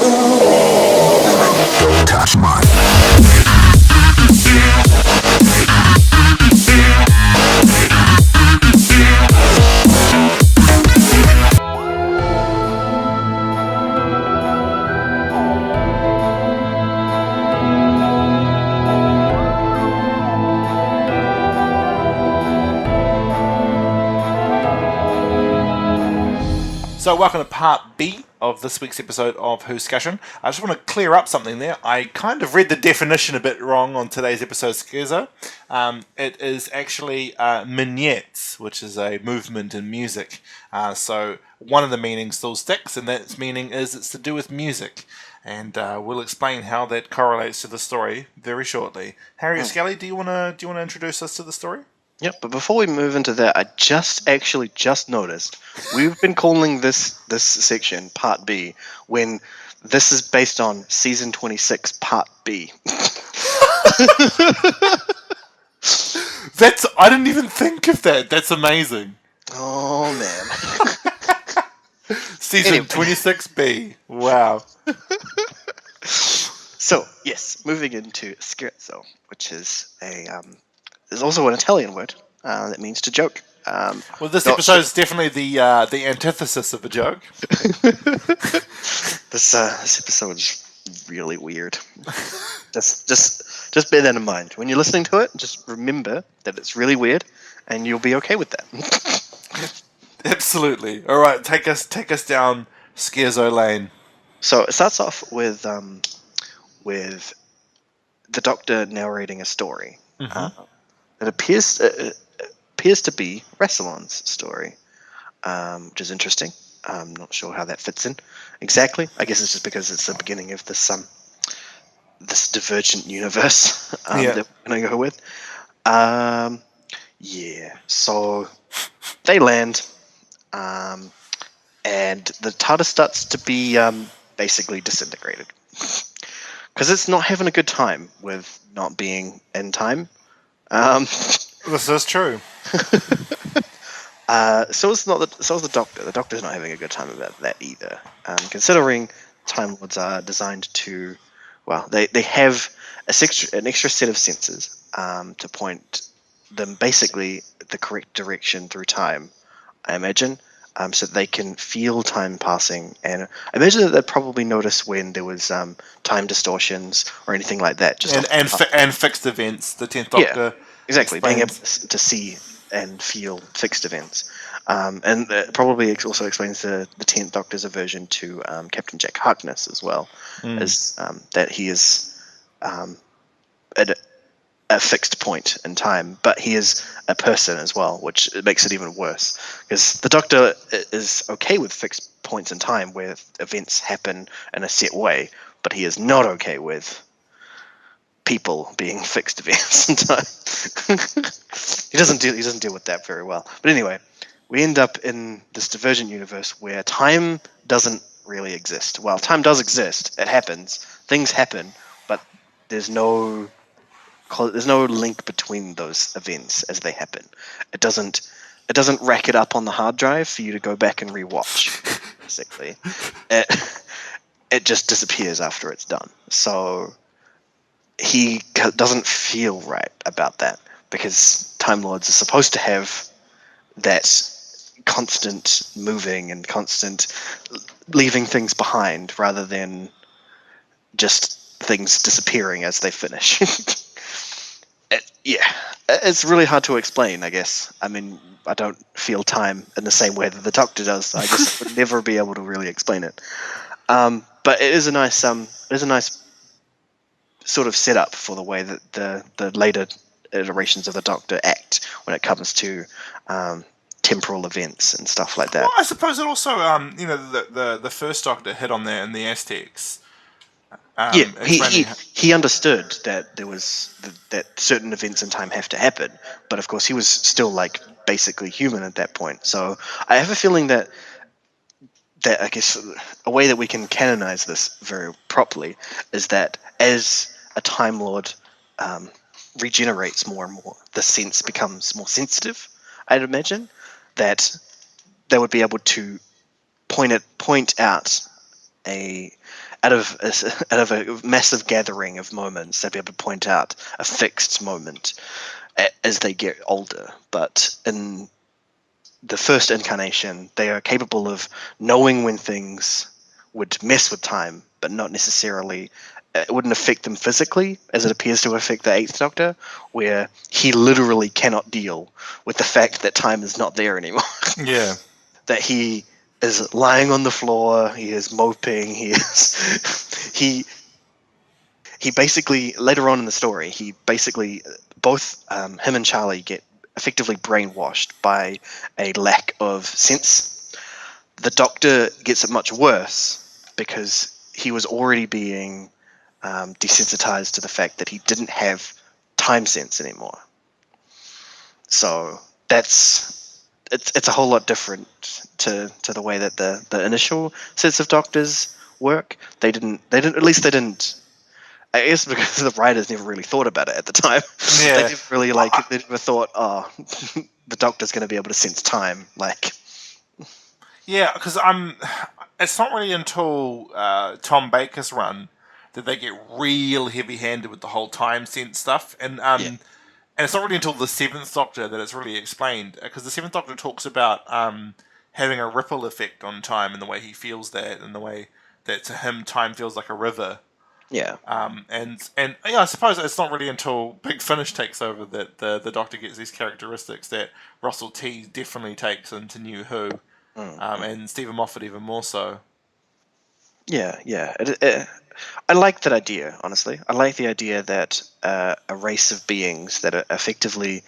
Don't touch mine. So welcome to part B of this week's episode of Whoscussion. I just want to clear up something there. I kind of read the definition a bit wrong on today's episode of Scherzo. It is actually minuets, which is a movement in music. So one of the meanings still sticks, and that meaning is it's to do with music. And we'll explain how that correlates to the story very shortly. Harriet Skelly, do you want to introduce us to the story? Yep, but before we move into that, I just noticed we've been calling this section Part B when this is based on Season 26, Part B. I didn't even think of that. That's amazing. Oh, man. Season 26B. Wow. So, yes, moving into Scherzo, which is is also an Italian word that means to joke. Well, this episode is definitely the antithesis of a joke. This episode is really weird. just bear that in mind when you're listening to it. Just remember that it's really weird, and you'll be okay with that. Absolutely. All right, take us down Scherzo Lane. So it starts off with the doctor narrating a story. Mm-hmm. It appears to be Rassilon's story, which is interesting. I'm not sure how that fits in exactly. I guess it's just because it's the beginning of this divergent universe that we're going to go with. So they land, and the TARDIS starts to be basically disintegrated because it's not having a good time with not being in time. This is true. So is the Doctor. The Doctor's not having a good time about that either. Considering Time Lords are designed to, they have an extra set of sensors to point them basically the correct direction through time, I imagine, so that they can feel time passing. And I imagine that they'd probably notice when there was time distortions or anything like that. Just and fixed events. The 10th Doctor. Yeah, exactly. explains. Being able to see and feel fixed events. And it probably also explains the 10th Doctor's aversion to Captain Jack Harkness as well, as that he is at a fixed point in time, but he is a person as well, which makes it even worse, because the Doctor is okay with fixed points in time where events happen in a set way, but he is not okay with people being fixed events in time. He doesn't deal with that very well. But anyway, we end up in this divergent universe where time doesn't really exist. Well, time does exist. It happens. Things happen, but there's no link between those events as they happen. It doesn't rack it up on the hard drive for you to go back and rewatch. Basically, it just disappears after it's done. So he doesn't feel right about that, because Time Lords are supposed to have that constant moving and constant leaving things behind, rather than just things disappearing as they finish. It's really hard to explain, I guess. I mean, I don't feel time in the same way that the Doctor does. I just would never be able to really explain it. But it is a nice sort of setup for the way that the later iterations of the Doctor act when it comes to temporal events and stuff like that. Well, I suppose it also, the first Doctor hit on that in the Aztecs. He understood that there was that certain events in time have to happen, but of course he was still like basically human at that point. So I have a feeling that I guess a way that we can canonize this very properly is that as a Time Lord regenerates more and more, the sense becomes more sensitive. I'd imagine that they would be able to point out a out of a massive gathering of moments, they'll be able to point out a fixed moment as they get older. But in the first incarnation, they are capable of knowing when things would mess with time, but not necessarily. It wouldn't affect them physically, as it appears to affect the Eighth Doctor, where he literally cannot deal with the fact that time is not there anymore. Yeah. That he is lying on the floor, he is moping, he basically, later on in the story, he basically, both him and Charlie get effectively brainwashed by a lack of sense. The Doctor gets it much worse because he was already being desensitized to the fact that he didn't have time sense anymore. So it's a whole lot different to the way that the initial sets of Doctors work. They didn't at least they didn't. I guess because the writers never really thought about it at the time. Yeah. They never really they never thought, oh, the Doctor's going to be able to sense time. Like, Yeah, because it's not really until Tom Baker's run that they get real heavy-handed with the whole time sense stuff, and it's not really until the Seventh Doctor that it's really explained, because the Seventh Doctor talks about having a ripple effect on time and the way he feels that, and the way that to him time feels like a river. yeah, And yeah, I suppose it's not really until Big Finish takes over that the Doctor gets these characteristics that Russell T definitely takes into New Who, and Stephen Moffat even more so. yeah. I like that idea, honestly. I like the idea that a race of beings that are effectively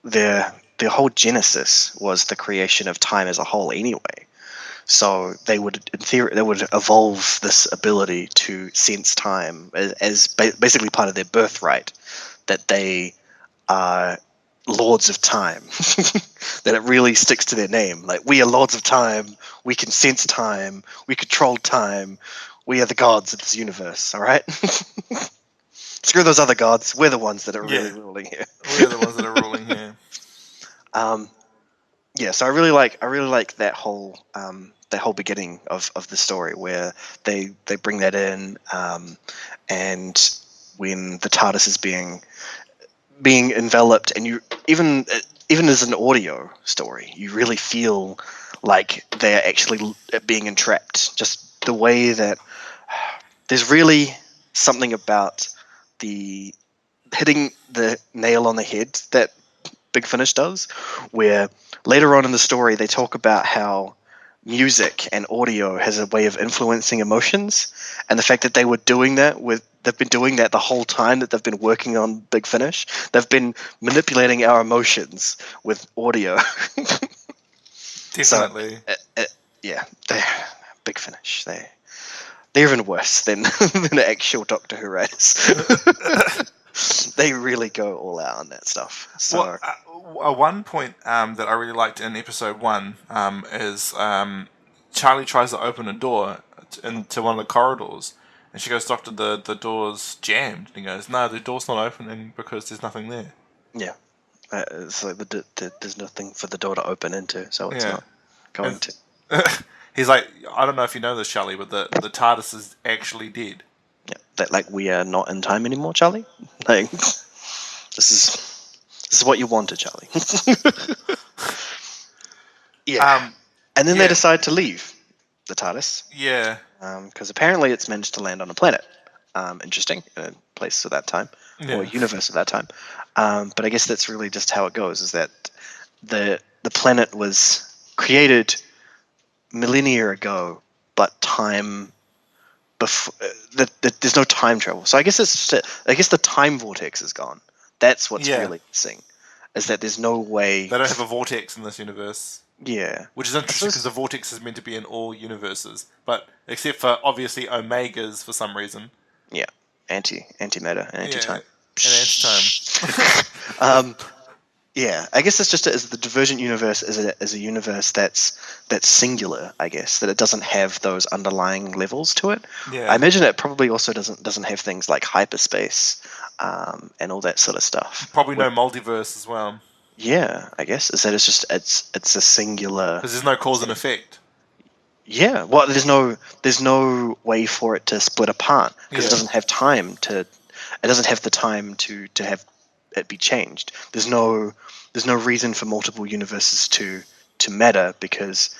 their whole genesis was the creation of time as a whole anyway. So they would, in theory, evolve this ability to sense time as basically part of their birthright, that they are lords of time. That it really sticks to their name. Like, we are lords of time, we can sense time, we control time, we are the gods of this universe, alright? Screw those other gods, we're the ones that are really ruling here. We're the ones that are ruling here. Yeah, so I really like that whole beginning of the story where they bring that in, and when the TARDIS is being enveloped, and you even as an audio story, you really feel like they're actually being entrapped. Just the way that there's really something about the hitting the nail on the head that Big Finish does, where later on in the story they talk about how music and audio has a way of influencing emotions, and the fact that they've been doing that the whole time that they've been working on Big Finish. They've been manipulating our emotions with audio. Definitely. So, yeah, Big Finish. They're even worse than the actual Doctor Who writers. They really go all out on that stuff. So, one point that I really liked in episode 1 is Charlie tries to open a door into one of the corridors, and she goes, "Doctor, the door's jammed." And he goes, "No, the door's not opening because there's nothing there." yeah, it's like there's nothing for the door to open into, so it's not going to. He's like, "I don't know if you know this, Charlie, but the TARDIS is actually dead." Yeah, that, like, we are not in time anymore, Charlie. Like, this is what you wanted, Charlie. Yeah. And then they decide to leave the TARDIS. Yeah. Because apparently it's managed to land on a planet. Interesting. A place at that time. Or a universe at that time. But I guess that's really just how it goes, is that the planet was created millennia ago, but time... there's no time travel. So I guess the time vortex is gone. That's what's really missing, is that there's no way... They don't have a vortex in this universe. Yeah. Which is interesting, because the vortex is meant to be in all universes, but except for, obviously, Omegas for some reason. Yeah. Antimatter and anti-time. And anti-time. Yeah, I guess it's just as the Divergent universe is a universe that's singular. I guess that it doesn't have those underlying levels to it. Yeah. I imagine it probably also doesn't have things like hyperspace, and all that sort of stuff. Probably no multiverse as well. Yeah, I guess is that it's a singular. Because there's no cause and effect. Yeah, well, there's no way for it to split apart because it Yeah. doesn't have time to. It doesn't have the time to have it be changed. There's no reason for multiple universes to matter because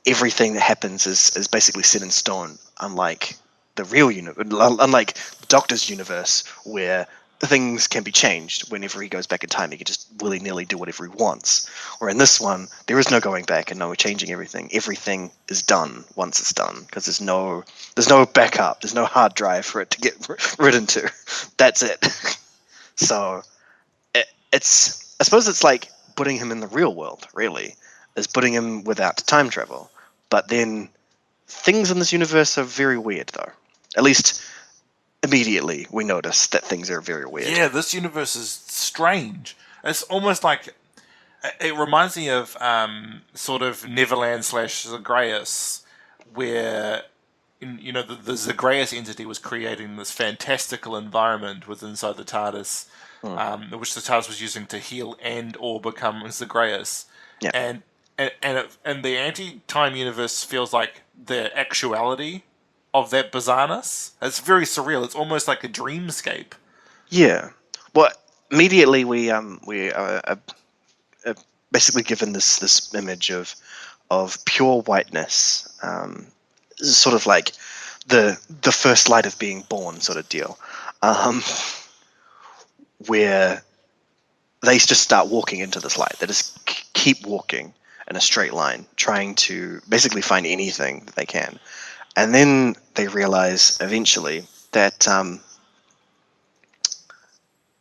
everything that happens is basically set in stone. Unlike the real universe, unlike the Doctor's universe, where things can be changed whenever he goes back in time. He can just willy nilly do whatever he wants. Or in this one, there is no going back and no changing everything. Everything is done once it's done because there's no backup. There's no hard drive for it to get written to. That's it. So it's I suppose it's like putting him in the real world. Really, is putting him without time travel. But then things in this universe are very weird, though. At least immediately we notice that things are very weird. Yeah, this universe is strange. It's almost like it reminds me of sort of Neverland slash Zagreus, where the Zagreus entity was creating this fantastical environment within inside the TARDIS, which the TARDIS was using to heal and or become Zagreus, Yeah. and the anti-time universe feels like the actuality of that bizarreness. It's very surreal. It's almost like a dreamscape. Yeah. Well, immediately we are basically given this image of pure whiteness, sort of like the first light of being born sort of deal, where they just start walking into this light. They just keep walking in a straight line, trying to basically find anything that they can. And then they realize eventually that,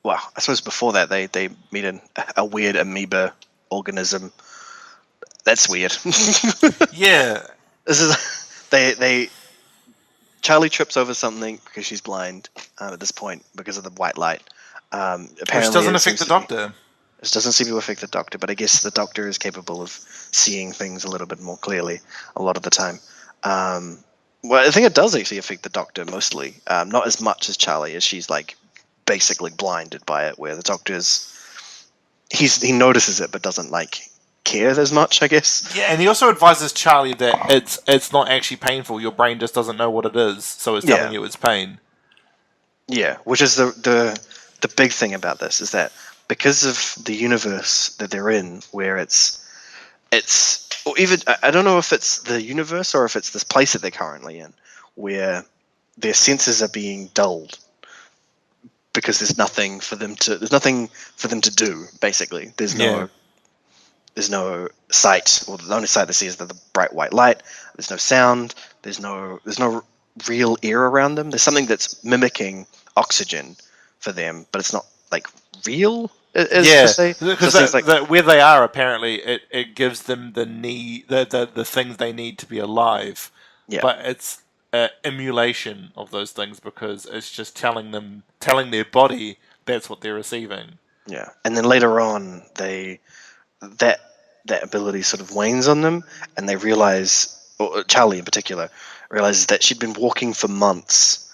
well, I suppose before that they meet a weird amoeba organism. That's weird. Yeah, This is they Charlie trips over something because she's blind at this point because of the white light. Apparently, which doesn't it affect seems the to be- Doctor. This doesn't seem to affect the Doctor, but I guess the Doctor is capable of seeing things a little bit more clearly a lot of the time. Well, I think it does actually affect the Doctor mostly, not as much as Charlie, as she's like basically blinded by it. Where the Doctor's he notices it but doesn't like care as much, I guess. Yeah, and he also advises Charlie that it's not actually painful. Your brain just doesn't know what it is, so it's telling Yeah. you it's pain. Yeah, which is the big thing about this is that because of the universe that they're in, where it's or even I don't know if it's the universe or if it's this place that they're currently in, where their senses are being dulled because there's nothing for them to do. Basically, Yeah. there's no sight, or the only sight they see is the bright white light. There's no sound. There's no real air around them. There's something that's mimicking oxygen for them, but it's not like real, as Yeah, per se. because Just things like where they are, apparently, it gives them the things they need to be alive. yeah, But it's emulation of those things because it's just telling their body that's what they're receiving. yeah. And then later on, that that ability sort of wanes on them, and they realize, or Charlie in particular, realizes that she'd been walking for months.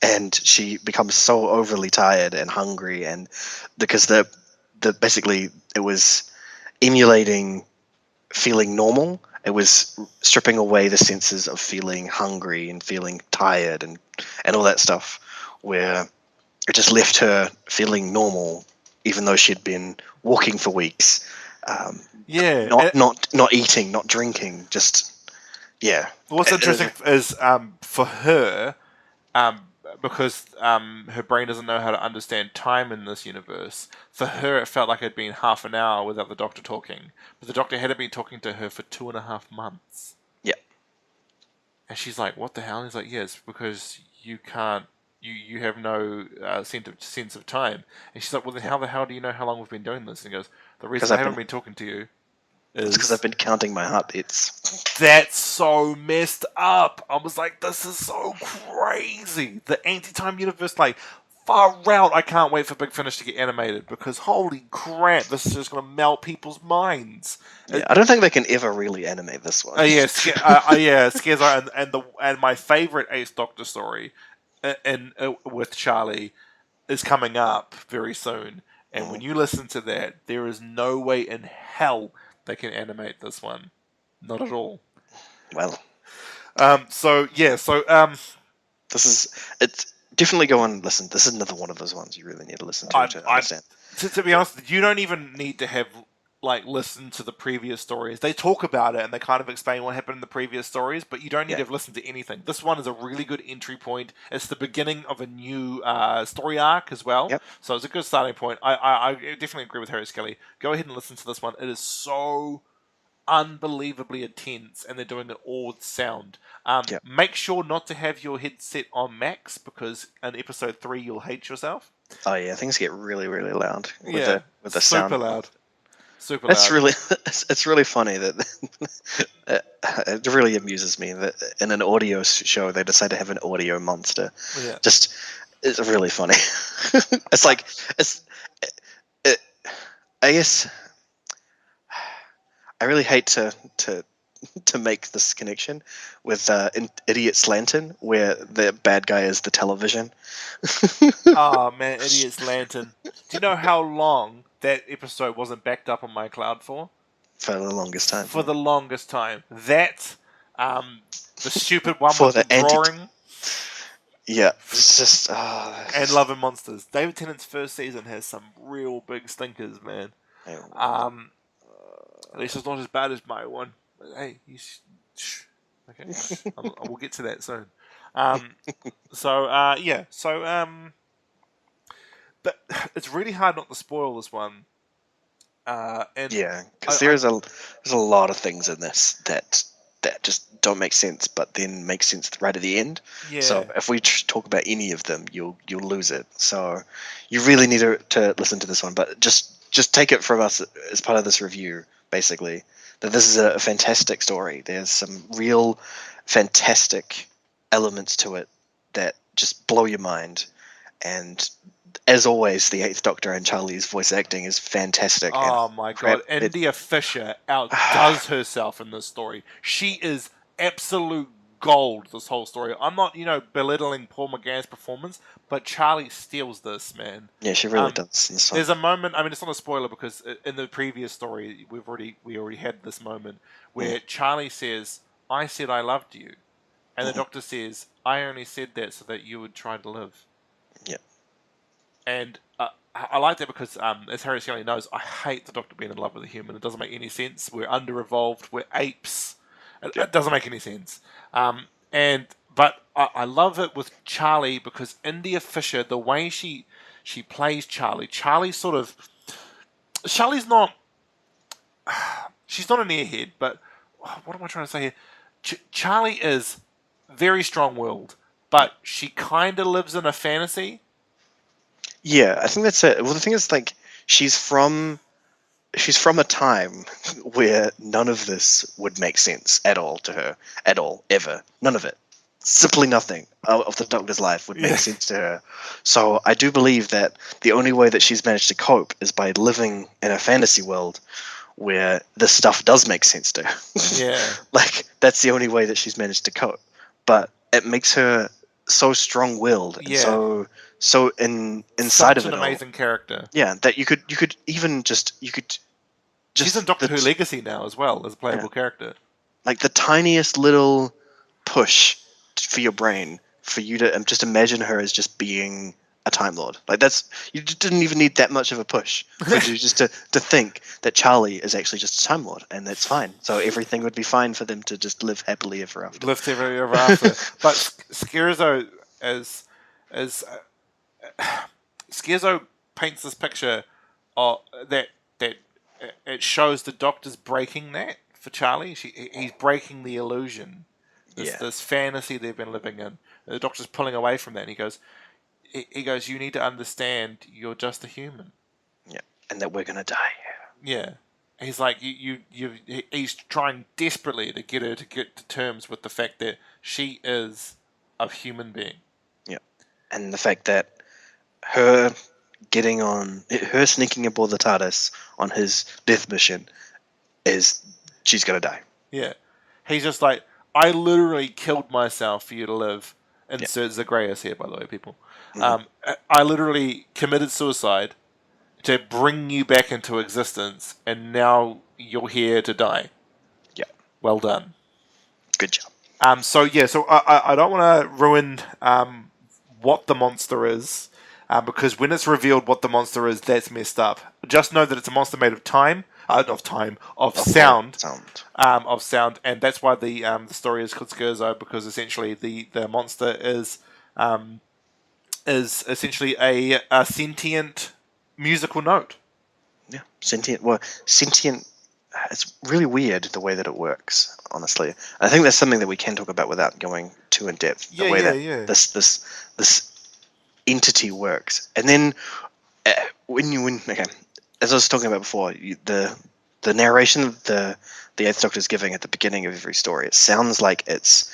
And she becomes so overly tired and hungry, and because the basically it was emulating feeling normal. It was stripping away the senses of feeling hungry and feeling tired and all that stuff, where it just left her feeling normal, even though she'd been walking for weeks, Yeah. not eating, not drinking, just yeah. What's It- interesting it- is for her, because her brain doesn't know how to understand time in this universe. For her, it felt like it'd been half an hour without the Doctor talking, but the Doctor hadn't been talking to her for 2.5 months. yeah, And she's like, "What the hell?" And he's like, "Yes, because you can't. You have no sense of time." And she's like, "Well, then how the hell do you know how long we've been doing this?" And he goes, "The 'Cause reason I I've haven't been- been talking to you it's because is I've been counting my heartbeats. that's so messed up." I was like, "This is so crazy." The anti-time universe, like, far out. I can't wait for Big Finish to get animated because holy crap, this is just gonna melt people's minds. Yeah, I don't think they can ever really animate this one. Yeah, Scherzo, and my favorite Ace Doctor story, with Charlie, is coming up very soon. And when you listen to that, there is no way in hell they can animate this one. Not at all. Well, So this is it's definitely go and listen. This is another one of those ones you really need to listen to understand. To be honest, you don't even need to have listened to the previous stories. They talk about it and they kind of explain what happened in the previous stories, but you don't need to have listened to anything. This one is a really good entry point. It's the beginning of a new story arc as well, Yep. so it's a good starting point. I definitely agree with Harry Skelly. Go ahead and listen to this one. It is so unbelievably intense, and they're doing it all with sound. Yep. Make sure not to have your headset on max, because in episode 3 you'll hate yourself. Oh yeah, things get really, really loud with Yeah, with the super sound. loud. Super That's loud. really it's really funny that it really amuses me that in an audio show they decide to have an audio monster. Yeah. Just it's really funny. It's like it, I guess I really hate to make this connection with Idiot's Lantern, where the bad guy is the television. Oh man, Idiot's Lantern. Do you know how long that episode wasn't backed up on my cloud for? For the longest time. For the longest time. That, the stupid one For with the the drawing, Yeah, it's just and Love and Monsters. David Tennant's first season has some real big stinkers, man. At least it's not as bad as my one. But hey, shh. Okay, we'll get to that soon. But it's really hard not to spoil this one. And yeah, because there's a lot of things in this that just don't make sense, but then make sense right at the end. Yeah. So if we talk about any of them, you'll lose it. So you really need to listen to this one, but just take it from us as part of this review, basically, that this is a fantastic story. There's some real fantastic elements to it that just blow your mind, and as always, the Eighth Doctor and Charlie's voice acting is fantastic. Oh my god, India Fisher outdoes herself in this story. She is absolute gold this whole story. I'm not, belittling Paul McGann's performance, but Charlie steals this, man. Yeah, she really does. In this one. There's a moment, I mean, it's not a spoiler because in the previous story, we already had this moment where Charlie says, "I said I loved you." And the Doctor says, "I only said that so that you would try to live." Yeah. And I like that because, as Harry Skelly knows, I hate the Doctor being in love with a human. It doesn't make any sense. We're under-evolved. We're apes. It doesn't make any sense. But I love it with Charlie because India Fisher, the way she plays Charlie's not... She's not an airhead, but... What am I trying to say here? Charlie is very strong-willed, but she kind of lives in a fantasy. Yeah, I think that's it. Well, the thing is, like, she's from a time where none of this would make sense at all to her, at all, ever. None of it. Simply nothing of the Doctor's life would make sense to her. So I do believe that the only way that she's managed to cope is by living in a fantasy world where this stuff does make sense to her. Yeah. Like, that's the only way that she's managed to cope. But it makes her so strong-willed and so inside of it Such an amazing character. Yeah, that you could just she's in Doctor Who Legacy now as well as a playable character. Like the tiniest little push for your brain for you to just imagine her as just being a Time Lord. Like you just didn't even need that much of a push for you just to think that Charlie is actually just a Time Lord, and that's fine. So everything would be fine for them to just live happily ever after. Live happily ever after. But Scherzo Scherzo paints this picture that it shows the Doctor's breaking that for Charlie. He's breaking the illusion, this fantasy they've been living in. The Doctor's pulling away from that, and he goes, "You need to understand, you're just a human." Yeah, and that we're gonna die. Yeah, he's like he's trying desperately to get her to get to terms with the fact that she is a human being. Yeah, and the fact that her sneaking aboard the TARDIS on his death mission is she's gonna die. Yeah, he's just like, I literally killed myself for you to live. Insert Zagreus here, by the way, people. I literally committed suicide to bring you back into existence, and now you're here to die. Yeah, Well done. Good job. So I don't want to ruin what the monster is, because when it's revealed what the monster is, that's messed up. Just know that it's a monster made of time, of sound, of sound, and that's why the story is called Scherzo, because essentially the monster is essentially a sentient musical note. Yeah, sentient. Well, sentient. It's really weird the way that it works. Honestly, I think that's something that we can talk about without going too in depth. The way that this entity works, and then okay, as I was talking about before, the narration of the Eighth Doctor is giving at the beginning of every story, it sounds like it's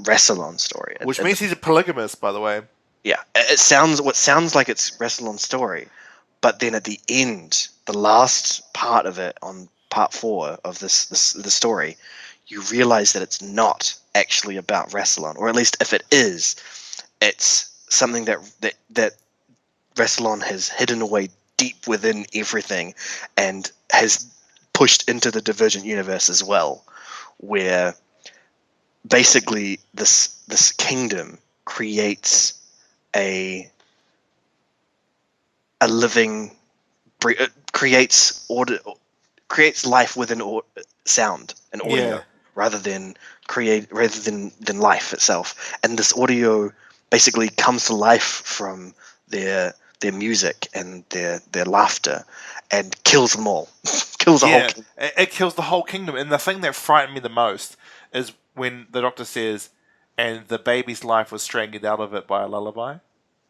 Rassilon's story, which means he's a polygamist, by the way. Yeah, it sounds like it's Rassilon's story, but then at the end, the last part of it, on part 4 of the story, you realize that it's not actually about Rassilon, or at least if it is, it's something that Rassilon has hidden away deep within everything, and has pushed into the Divergent universe as well, where basically this kingdom creates a living, creates order, creates life within sound and audio, rather than life itself. And this audio basically comes to life from their music and their laughter, and kills them all. Kills the whole kingdom. It kills the whole kingdom. And the thing that frightened me the most is when the Doctor says, and the baby's life was strangled out of it by a lullaby.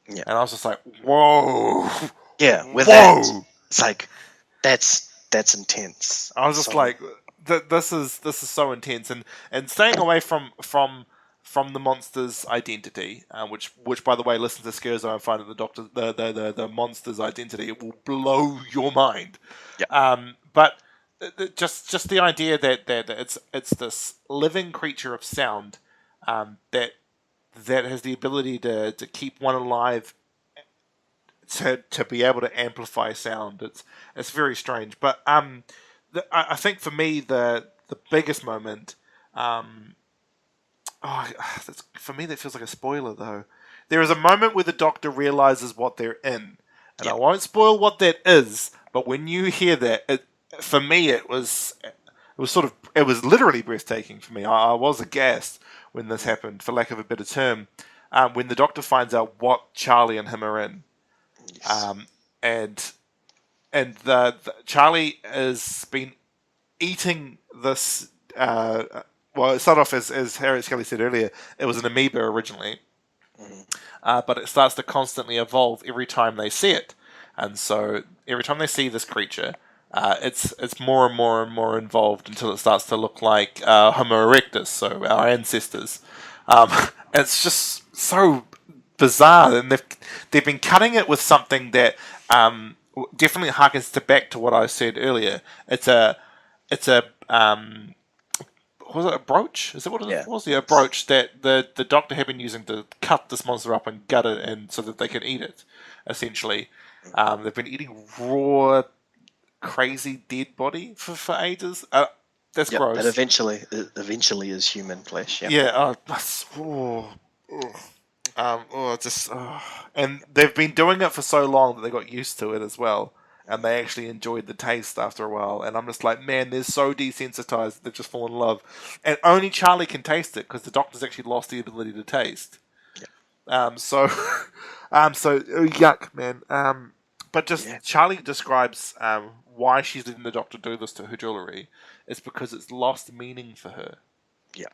Yeah. And I was just like, whoa. Yeah, with that, it's like, that's intense. I was just like, this is so intense, and staying away from the monster's identity, which by the way, listen to Scherzo and find out the monster's identity. It will blow your mind. Yeah. But just the idea that it's this living creature of sound, that has the ability to keep one alive, to be able to amplify sound. It's very strange. But I think for me the biggest moment, for me that feels like a spoiler though. There is a moment where the Doctor realizes what they're in, and I won't spoil what that is. But when you hear that, for me it was literally breathtaking for me. I was aghast when this happened, for lack of a better term, when the Doctor finds out what Charlie and him are in. And Charlie has been eating this. Well, it started off as Harriet Scully said earlier. It was an amoeba originally, but it starts to constantly evolve every time they see it, and so every time they see this creature, it's more and more and more involved until it starts to look like Homo erectus, so our ancestors. It's just so bizarre, and they've been cutting it with something that definitely harkens back to what I said earlier. It's a was it a brooch? Is that what it was? Yeah, a brooch that the Doctor had been using to cut this monster up and gut it, and so that they can eat it. Essentially, they've been eating raw, crazy dead body for ages. That's gross. But eventually is human flesh. Yeah. Yeah. And they've been doing it for so long that they got used to it as well, and they actually enjoyed the taste after a while. And I'm just like, man, they're so desensitized that they've just fallen in love, and only Charlie can taste it because the Doctor's actually lost the ability to taste. So yuck, man. But Charlie describes why she's letting the Doctor do this to her jewelry. It's because it's lost meaning for her. Yeah.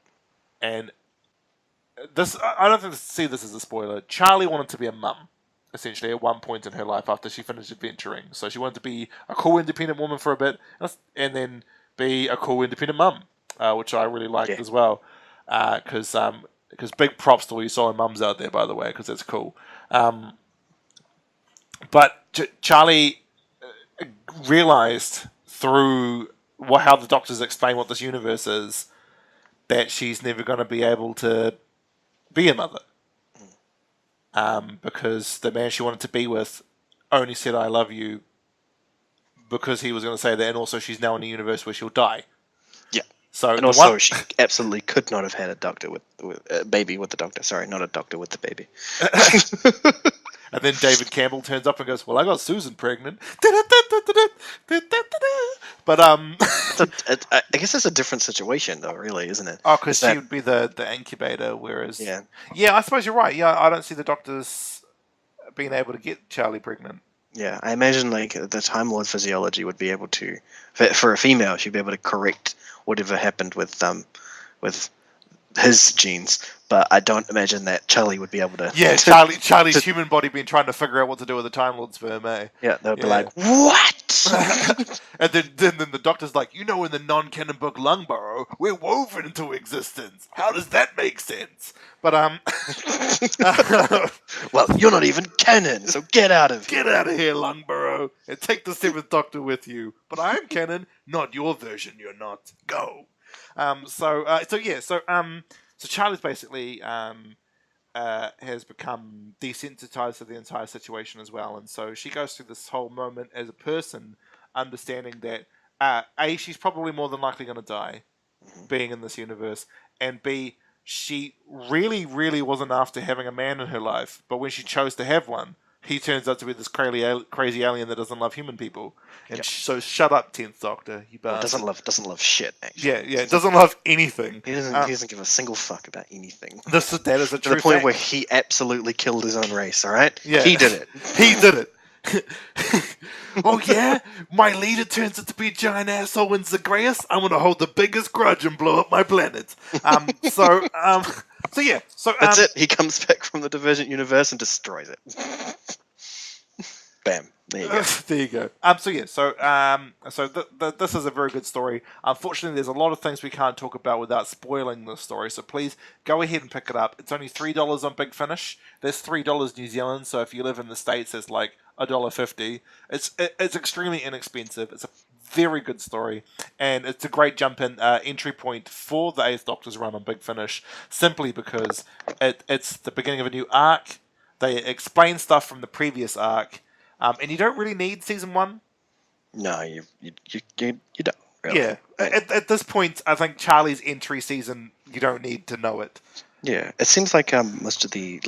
And this, I don't think see this as a spoiler. Charlie wanted to be a mum, essentially, at one point in her life after she finished adventuring. So she wanted to be a cool, independent woman for a bit, and then be a cool, independent mum, which I really liked as well. Because big props to all you solid mums out there, by the way, because that's cool. But Charlie realized through how the Doctors explain what this universe is, that she's never going to be able to be a mother, because the man she wanted to be with only said "I love you" because he was going to say that, and also she's now in a universe where she'll die. Yeah. So And the also, one, she absolutely could not have had a doctor with a baby with the doctor. Sorry, not a doctor with the baby. and then David Campbell turns up and goes, "Well, I got Susan pregnant." But I guess it's a different situation, though, really, isn't it? oh, because Is she that would be the incubator, whereas yeah? yeah, I suppose you're right. Yeah, I don't see the doctors being able to get Charlie pregnant. Yeah, I imagine like the Time Lord physiology would be able to, for a female, she'd be able to correct whatever happened with his genes. But I don't imagine that Charlie would be able to. Yeah, Charlie's human body been trying to figure out what to do with the Time Lord sperm, eh? Yeah, they'll be Yeah. like, what? And then the doctor's like, in the non-canon book Lungbarrow, we're woven into existence. How does that make sense? But Well, you're not even canon, so get out of here. get out of here, Lungbarrow, and take the Seventh Doctor with you. But I am canon, not your version. You're not. Go. So Charlie's basically has become desensitized to the entire situation as well, and so she goes through this whole moment as a person, understanding that A, she's probably more than likely going to die, being in this universe, and B, she really, really wasn't after having a man in her life, but when she chose to have one, he turns out to be this crazy alien that doesn't love human people. And Yep. So shut up, 10th Doctor, you Well, bastard. doesn't love shit. Actually, Yeah, doesn't love anything. he doesn't give a single fuck about anything. That is a To true the point fact. where he absolutely killed his own race. All right, Yeah. he did it. He did it. Oh yeah, my leader turns out to be a giant asshole in Zagreus. I'm gonna hold the biggest grudge and blow up my planet. So yeah. So That's it. He comes back from the Divergent Universe and destroys it. Bam. There you go. There you go. This is a very good story. Unfortunately, there's a lot of things we can't talk about without spoiling the story. So please go ahead and pick it up. It's only $3 on Big Finish. That's $3 New Zealand. So if you live in the States, it's like $1.50. It's extremely inexpensive. It's a very good story, and it's a great jump in entry point for the Eighth Doctor's run on Big Finish. Simply because it's the beginning of a new arc. They explain stuff from the previous arc. And you don't really need season 1. No, you don't. Really. Yeah. At this point, I think Charlie's entry season, you don't need to know it. Yeah, it seems like most of the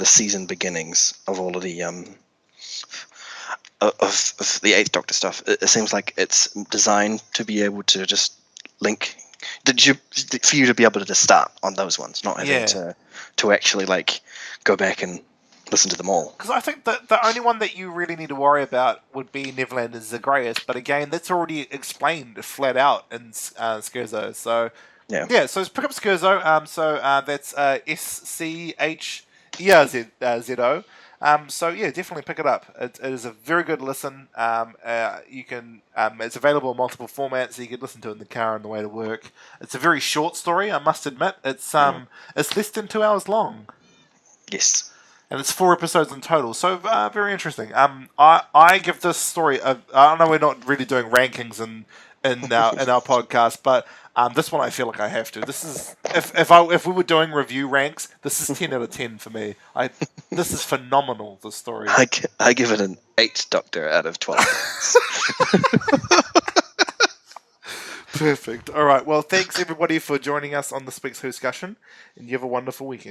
season beginnings of all of the of the Eighth Doctor stuff. It seems like it's designed to be able to just link. For you to be able to just start on those ones, not having to actually go back and listen to them all. Because I think that the only one that you really need to worry about would be Neverland and Zagreus, but again, that's already explained flat out in Scherzo. So yeah. So pick up Scherzo. That's SCHERZO. So yeah, definitely pick it up. It is a very good listen. You can. It's available in multiple formats, so you can listen to it in the car on the way to work. It's a very short story, I must admit. It's less than 2 hours long. Yes. And it's 4 episodes in total, so very interesting. I give this story. I know we're not really doing rankings in our podcast, but this one I feel like I have to. This is if we were doing review ranks, this is 10 out of 10 for me. This is phenomenal. The story. I give it an 8 Doctor out of 12. Perfect. All right. Well, thanks everybody for joining us on this week's Whoscussion, and you have a wonderful weekend.